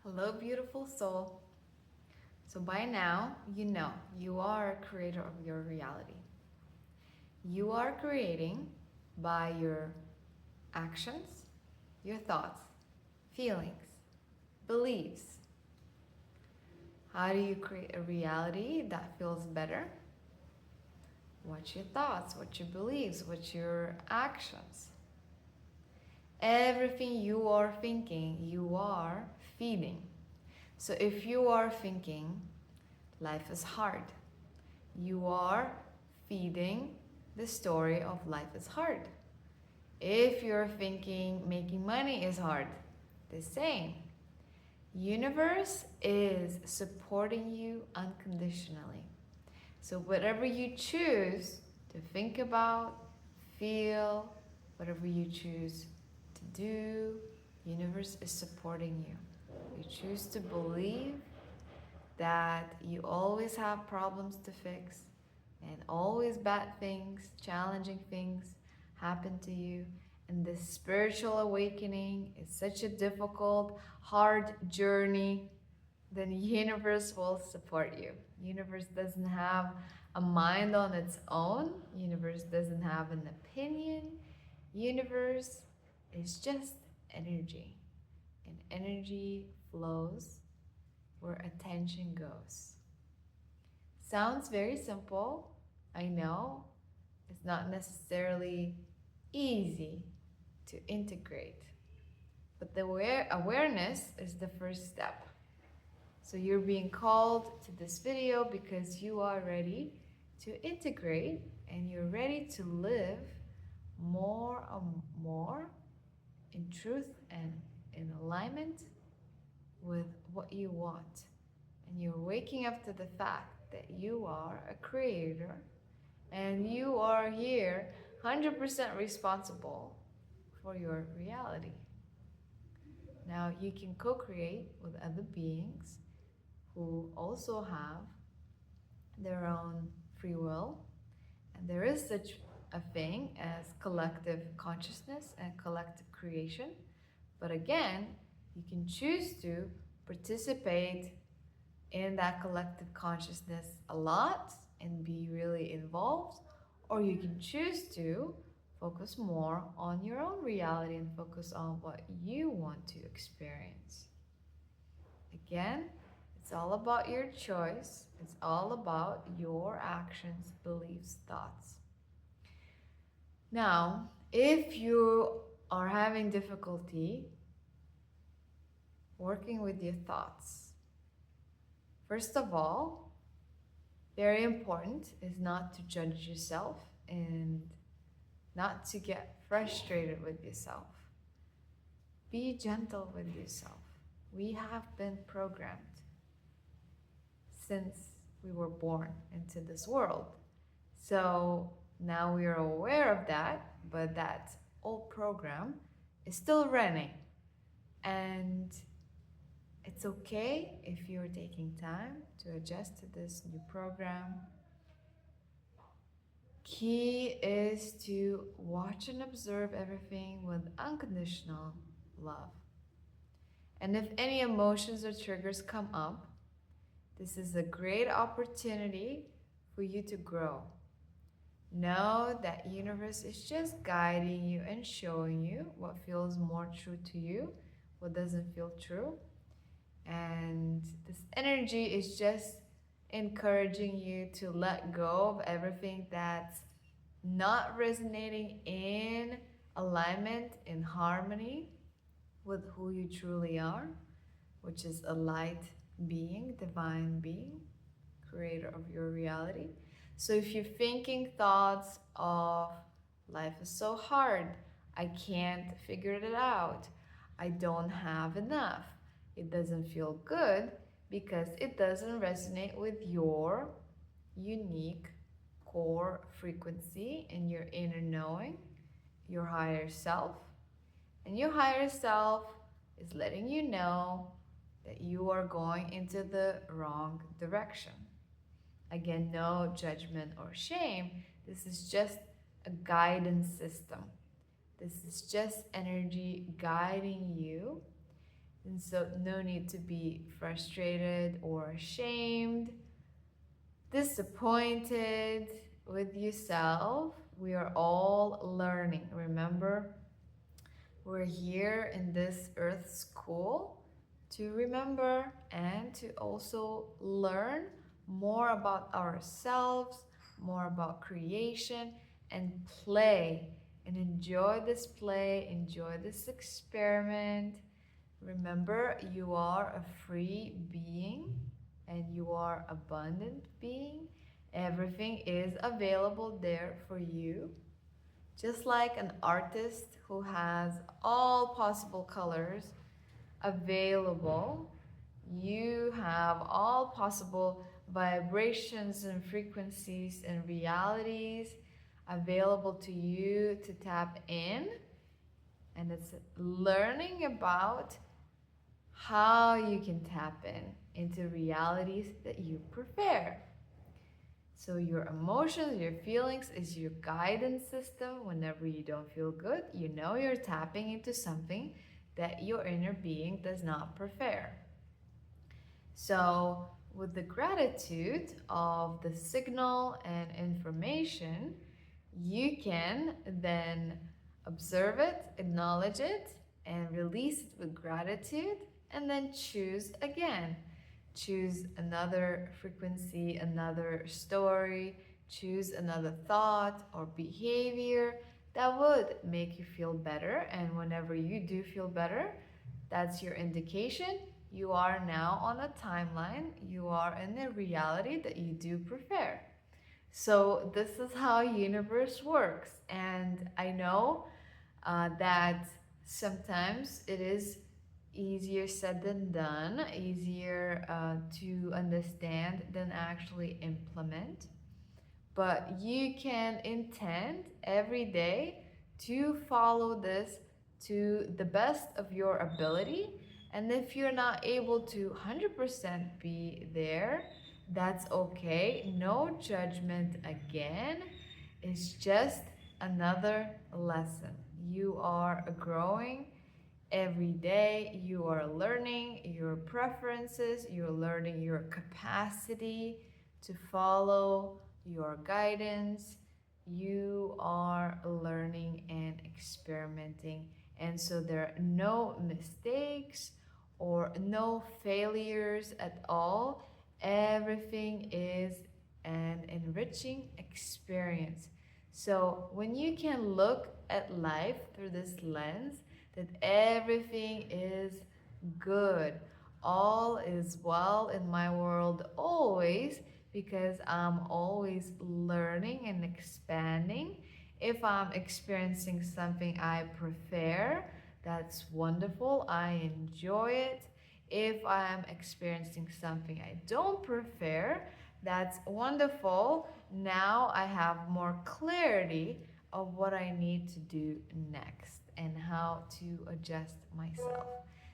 Hello, beautiful soul. So, by now, you know you are a creator of your reality. You are creating by your actions, your thoughts, feelings, beliefs. How do you create a reality that feels better? What's your thoughts? What's your beliefs? What's your actions? Everything you are thinking, you are feeding. So, if you are thinking, life is hard, you are feeding the story of life is hard. If you're thinking making money is hard, the same. Universe is supporting you unconditionally. So whatever you choose to think about, feel, whatever you choose to do, universe is supporting you. You choose to believe that you always have problems to fix and always bad things, challenging things happen to you. And this spiritual awakening is such a difficult, hard journey. Then universe will support you. Universe doesn't have a mind on its own. Universe doesn't have an opinion. Universe is just energy. And energy flows where attention goes. Sounds very simple, I know. It's not necessarily easy to integrate, but the awareness is the first step. So you're being called to this video because you are ready to integrate and you're ready to live more and more in truth and in alignment with what you want. And you're waking up to the fact that you are a creator and you are here 100% responsible for your reality. Now, you can co create with other beings who also have their own free will, and there is such a thing as collective consciousness and collective creation. But again, you can choose to participate in that collective consciousness a lot and be really involved, or you can choose to focus more on your own reality and focus on what you want to experience. Again, it's all about your choice, it's all about your actions, beliefs, thoughts. Now, if you are having difficulty working with your thoughts, first of all, very important is not to judge yourself and not to get frustrated with yourself. Be gentle with yourself. We have been programmed since we were born into this world. So now we are aware of that, but that old program is still running. And it's okay if you're taking time to adjust to this new program. Key is to watch and observe everything with unconditional love. And if any emotions or triggers come up, this is a great opportunity for you to grow. Know that universe is just guiding you and showing you what feels more true to you, what doesn't feel true. And this energy is just encouraging you to let go of everything that's not resonating in alignment, in harmony with who you truly are, which is a light being, divine being, creator of your reality. So if you're thinking thoughts of life is so hard, I can't figure it out, I don't have enough, it doesn't feel good because it doesn't resonate with your unique core frequency and your inner knowing, your higher self. And your higher self is letting you know that you are going into the wrong direction. Again, no judgment or shame. This is just a guidance system. This is just energy guiding you And so no need to be frustrated or ashamed, disappointed with yourself. We are all learning. Remember, we're here in this earth school to remember and to also learn more about ourselves, more about creation, and play and enjoy this play, enjoy this experiment. Remember, you are a free being and you are abundant being. Everything is available there for you. Just like an artist who has all possible colors available, you have all possible vibrations and frequencies and realities available to you to tap in. And it's learning about how you can tap into realities that you prefer. So your emotions, your feelings is your guidance system. Whenever you don't feel good, you know you're tapping into something that your inner being does not prefer. So with the gratitude of the signal and information, you can then observe it, acknowledge it, and release it with gratitude, and then choose again. Choose another frequency, another story, choose another thought or behavior that would make you feel better. And whenever you do feel better, that's your indication. You are now on a timeline, you are in a reality that you do prefer. So this is how universe works. And I know that sometimes it is easier said than done, easier to understand than actually implement. But you can intend every day to follow this to the best of your ability. And if you're not able to 100% be there, that's okay. No judgment again. It's just another lesson. You are growing every day. You are learning your preferences. You're learning your capacity to follow your guidance. You are learning and experimenting. And so there are no mistakes or no failures at all. Everything is an enriching experience. So when you can look at life through this lens, that everything is good, all is well in my world always, because I'm always learning and expanding. If I'm experiencing something I prefer, that's wonderful. I enjoy it. If I'm experiencing something I don't prefer, that's wonderful. Now I have more clarity of what I need to do next and how to adjust myself.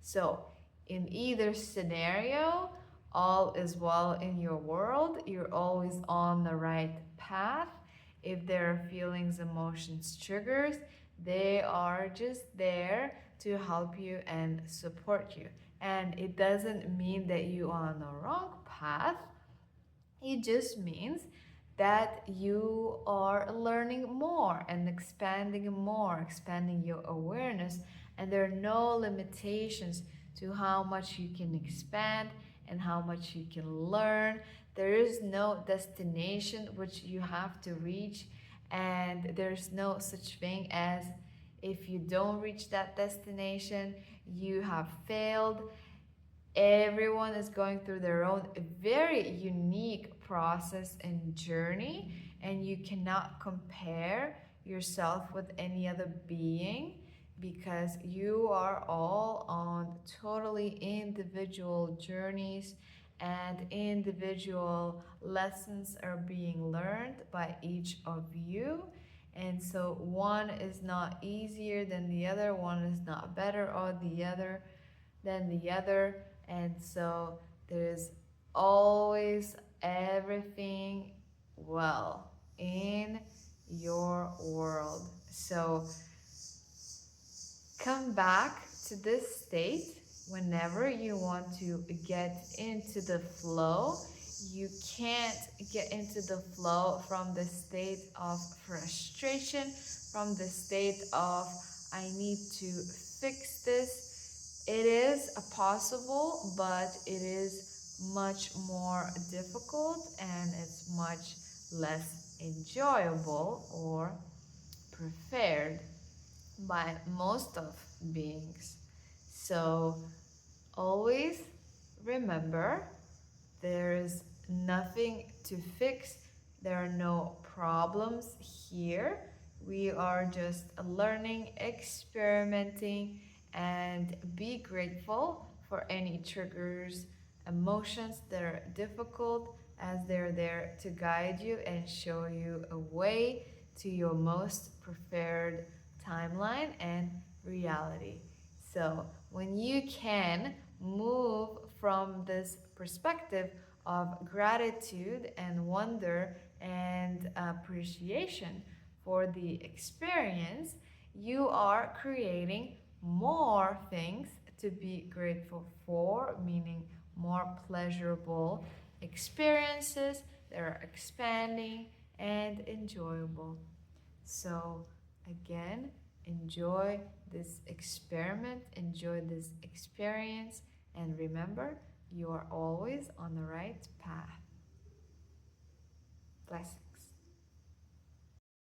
So, in either scenario, all is well in your world. You're always on the right path. If there are feelings, emotions, triggers, they are just there to help you and support you. And it doesn't mean that you are on the wrong path. It just means that you are learning more and expanding more, expanding your awareness, and there are no limitations to how much you can expand and how much you can learn. There is no destination which you have to reach, and there's no such thing as if you don't reach that destination, you have failed. Everyone is going through their own very unique process and journey, and you cannot compare yourself with any other being because you are all on totally individual journeys, and individual lessons are being learned by each of you. And so one is not easier than the other, one is not better or the other than the other. And so there's always everything well in your world. So come back to this state whenever you want to get into the flow, you can't get into the flow from the state of frustration, from the state of I need to fix this. It is possible, but it is much more difficult and it's much less enjoyable or preferred by most of beings. So always remember there is nothing to fix. There are no problems here. We are just learning, experimenting, and be grateful for any triggers, emotions that are difficult, as they're there to guide you and show you a way to your most preferred timeline and reality. So, when you can move from this perspective of gratitude and wonder and appreciation for the experience, you are creating more things to be grateful for, meaning more pleasurable experiences that are expanding and enjoyable. So, again, enjoy this experiment, enjoy this experience, and remember, you are always on the right path. Blessings.